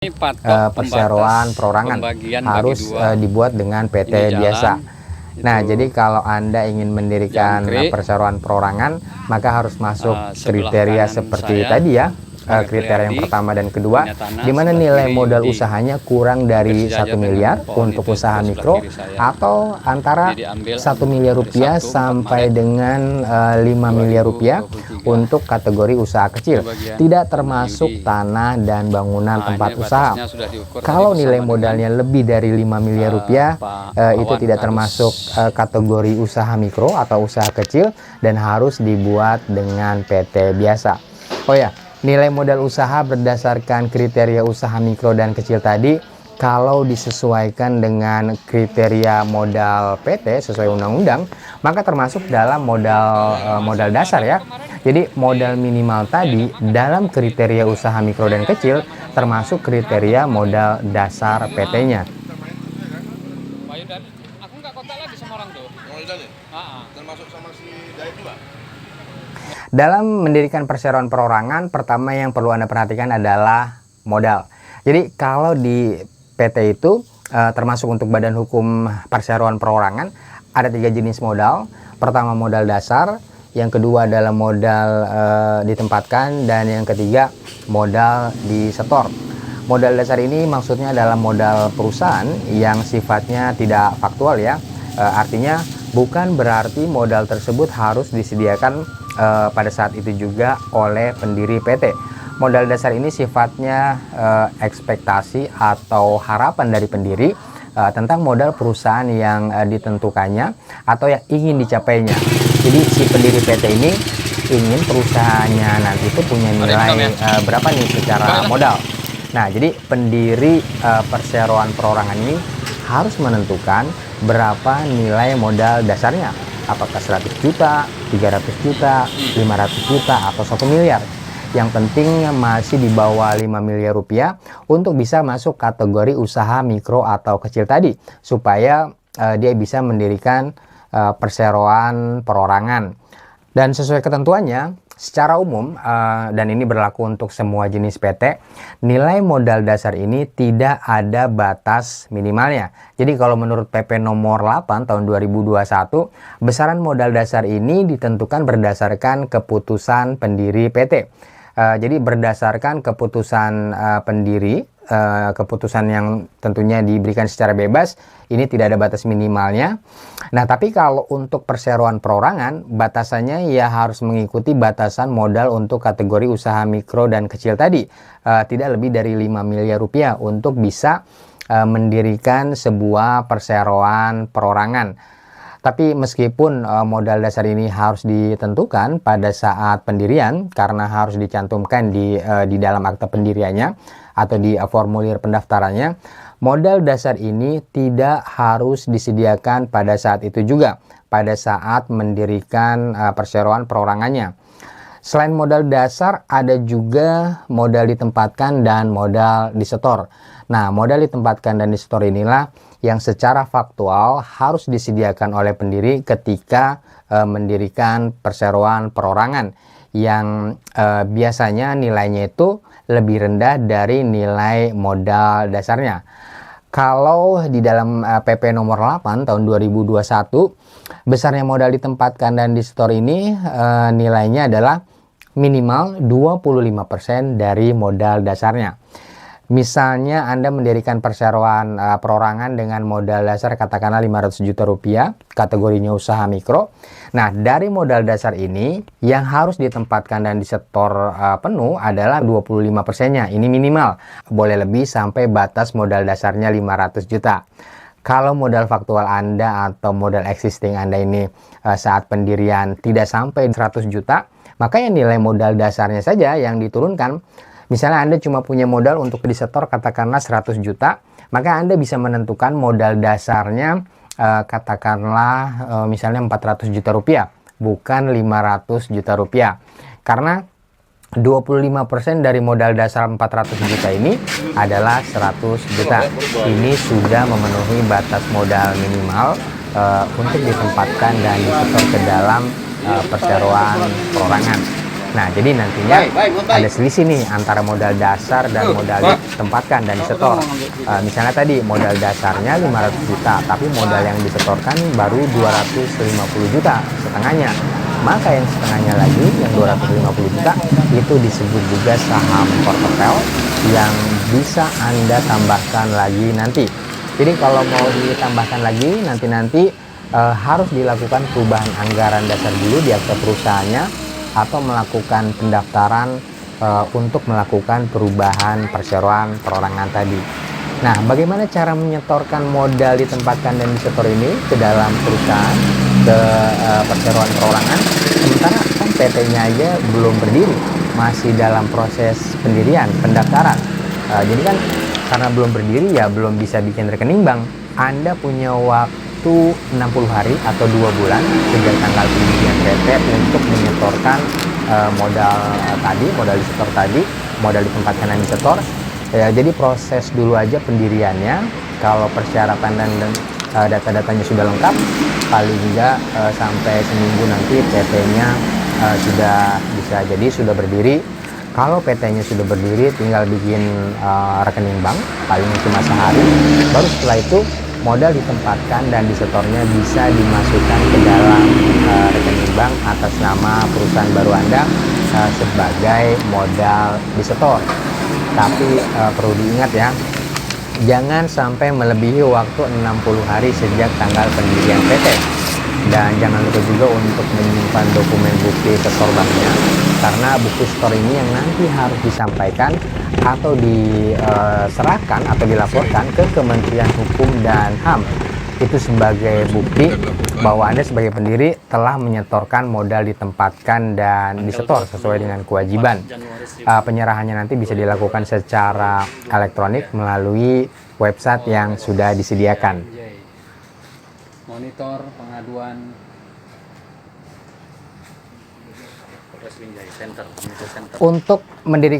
Ini patok perseroan perorangan harus dibuat dengan PT biasa. Nah, jadi kalau Anda ingin mendirikan perseroan perorangan, maka harus masuk kriteria seperti tadi ya. Kriteria yang pertama dan kedua, di mana nilai modal usahanya kurang dari 1 miliar untuk usaha mikro, atau antara 1 miliar rupiah sampai dengan 5 miliar rupiah untuk kategori usaha kecil, tidak termasuk tanah dan bangunan tempat usaha. Kalau nilai modalnya lebih dari 5 miliar rupiah, itu tidak termasuk kategori usaha mikro atau usaha kecil dan harus dibuat dengan PT biasa. Oh ya, nilai modal usaha berdasarkan kriteria usaha mikro dan kecil tadi, kalau disesuaikan dengan kriteria modal PT sesuai undang-undang, maka termasuk dalam modal dasar ya. Jadi modal minimal tadi dalam kriteria usaha mikro dan kecil termasuk kriteria modal dasar PT-nya. Aku nggak kontak lagi sama orang tuh. Termasuk sama si Dayat juga. Dalam mendirikan perseroan perorangan, pertama yang perlu Anda perhatikan adalah modal. Jadi kalau di PT itu termasuk untuk badan hukum perseroan perorangan ada 3 jenis modal. Pertama modal dasar, yang kedua adalah modal ditempatkan, dan yang ketiga modal disetor. Modal dasar ini maksudnya adalah modal perusahaan yang sifatnya tidak faktual ya. Artinya bukan berarti modal tersebut harus disediakan pada saat itu juga oleh pendiri PT. Modal dasar ini sifatnya ekspektasi atau harapan dari pendiri tentang modal perusahaan yang ditentukannya atau yang ingin dicapainya. Jadi si pendiri PT ini ingin perusahaannya nanti itu punya nilai berapa nih secara modal. Nah, jadi pendiri perseroan perorangan ini harus menentukan berapa nilai modal dasarnya. Apakah 100 juta, 300 juta, 500 juta, atau 1 miliar. Yang penting masih di bawah 5 miliar rupiah untuk bisa masuk kategori usaha mikro atau kecil tadi. Supaya dia bisa mendirikan perseroan perorangan. Dan sesuai ketentuannya, secara umum, dan ini berlaku untuk semua jenis PT, nilai modal dasar ini tidak ada batas minimalnya. Jadi kalau menurut PP nomor 8 tahun 2021, besaran modal dasar ini ditentukan berdasarkan keputusan pendiri PT. Jadi berdasarkan keputusan pendiri, keputusan yang tentunya diberikan secara bebas, ini tidak ada batas minimalnya. Nah, tapi kalau untuk perseroan perorangan, batasannya ya harus mengikuti batasan modal untuk kategori usaha mikro dan kecil tadi. Tidak lebih dari 5 miliar rupiah untuk bisa mendirikan sebuah perseroan perorangan. Tapi meskipun modal dasar ini harus ditentukan pada saat pendirian karena harus dicantumkan di dalam akta pendiriannya atau di formulir pendaftarannya, modal dasar ini tidak harus disediakan pada saat itu juga, pada saat mendirikan perseroan perorangannya. Selain modal dasar, ada juga modal ditempatkan dan modal disetor. Nah, modal ditempatkan dan disetor inilah yang secara faktual harus disediakan oleh pendiri ketika mendirikan perseroan perorangan yang biasanya nilainya itu lebih rendah dari nilai modal dasarnya. Kalau di dalam PP nomor 8 tahun 2021, besarnya modal ditempatkan dan disetor ini nilainya adalah minimal 25% dari modal dasarnya. Misalnya Anda mendirikan perseroan perorangan dengan modal dasar katakanlah 500 juta rupiah, kategorinya usaha mikro. Nah, dari modal dasar ini yang harus ditempatkan dan disetor penuh adalah 25%-nya. Ini minimal, boleh lebih sampai batas modal dasarnya 500 juta. Kalau modal faktual Anda atau modal existing Anda ini saat pendirian tidak sampai 100 juta, maka yang nilai modal dasarnya saja yang diturunkan. Misalnya Anda cuma punya modal untuk disetor katakanlah 100 juta, maka Anda bisa menentukan modal dasarnya katakanlah misalnya 400 juta rupiah, bukan 500 juta rupiah. Karena 25% dari modal dasar 400 juta ini adalah 100 juta. Ini sudah memenuhi batas modal minimal untuk ditempatkan dan disetor ke dalam perseroan perorangan. Nah, jadi nantinya ada selisih nih antara modal dasar dan modal ditempatkan dan disetor. Misalnya tadi modal dasarnya 500 juta, tapi modal yang disetorkan baru 250 juta, setengahnya. Maka yang setengahnya lagi, yang 250 juta, itu disebut juga saham portofolio yang bisa Anda tambahkan lagi nanti. Jadi kalau mau ditambahkan lagi nanti harus dilakukan perubahan anggaran dasar dulu di akta perusahaannya, atau melakukan pendaftaran untuk melakukan perubahan perseroan perorangan tadi. Nah, bagaimana cara menyetorkan modal ditempatkan dan disetor ini ke dalam perusahaan, ke perseroan perorangan? Sementara kan PT-nya aja belum berdiri, masih dalam proses pendirian, pendaftaran. Jadi kan karena belum berdiri ya belum bisa bikin rekening bank. Anda punya waktu 60 hari atau 2 bulan sejak tanggal pendirian PT untuk menyetorkan modal tadi, modal disetor tadi, modal ditempatkan dan disetor. Ya, jadi proses dulu aja pendiriannya. Kalau persyaratan dan data-datanya sudah lengkap, paling enggak sampai seminggu nanti PT-nya sudah bisa jadi sudah berdiri. Kalau PT-nya sudah berdiri, tinggal bikin rekening bank, paling cuma sehari. Baru setelah itu modal ditempatkan dan disetornya bisa dimasukkan ke dalam rekening bank atas nama perusahaan baru Anda sebagai modal disetor. Tapi perlu diingat ya, jangan sampai melebihi waktu 60 hari sejak tanggal pendirian PT. Dan jangan lupa juga untuk menyimpan dokumen bukti setor banknya, karena bukti setor ini yang nanti harus disampaikan atau diserahkan atau dilaporkan ke Kementerian Hukum dan HAM. Itu sebagai bukti bahwa Anda sebagai pendiri telah menyetorkan modal ditempatkan dan disetor sesuai dengan kewajiban. Penyerahannya nanti bisa dilakukan secara elektronik melalui website yang sudah disediakan. Monitor pengaduan Untuk mendirikan